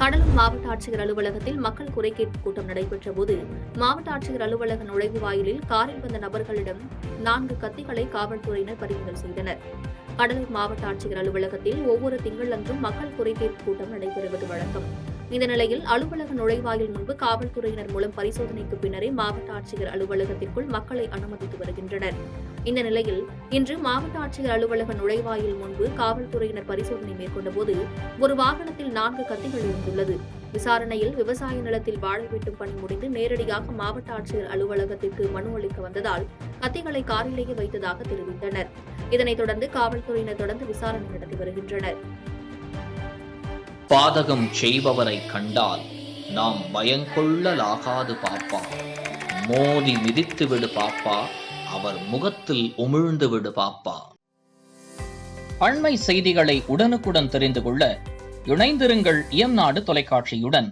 கடலூர் மாவட்ட ஆட்சியர் அலுவலகத்தில் மக்கள் குறை கேட்பு கூட்டம் நடைபெற்ற போது மாவட்ட ஆட்சியர் அலுவலக நுழைவு வாயிலில் காரில் வந்த நபர்களிடம் 4 கத்திகளை காவல்துறையினர் பறிமுதல் செய்தனர். கடலூர் மாவட்ட ஆட்சியர் அலுவலகத்தில் ஒவ்வொரு திங்களன்றும் மக்கள் குறை கேட்பு கூட்டம் நடைபெறுவது வழக்கம். இந்த நிலையில் அலுவலக நுழைவாயில் முன்பு காவல்துறையினர் மூலம் பரிசோதனைக்கு பின்னரே மாவட்ட ஆட்சியர் அலுவலகத்திற்குள் மக்களை அனுமதித்து வருகின்றனர். இந்த நிலையில் இன்று மாவட்ட ஆட்சியர் அலுவலக நுழைவாயில் முன்பு காவல்துறையினர் பரிசோதனை மேற்கொண்டபோது ஒரு வாகனத்தில் 4 கத்திகள் இருந்துள்ளது. விசாரணையில் விவசாய நிலத்தில் வாழை வெட்டும் பணி முடிந்து நேரடியாக மாவட்ட ஆட்சியர் அலுவலகத்திற்கு மனு அளிக்க வந்ததால் கத்திகளை காரிலேயே வைத்ததாக தெரிவித்தனர். இதனைத் தொடர்ந்து காவல்துறையினர் தொடர்ந்து விசாரணை நடத்தி வருகின்றனர். பாதகம் செய்பவரை கண்டால் நாம் பயங்கொள்ளலாகாது பாப்பா, மோதி மிதித்து விடு பாப்பா, அவர் முகத்தில் உமிழ்ந்து விடு பாப்பா. அண்மை செய்திகளை உடனுக்குடன் தெரிந்து கொள்ள இணைந்திருங்கள் இயம்நாடு தொலைக்காட்சியுடன்.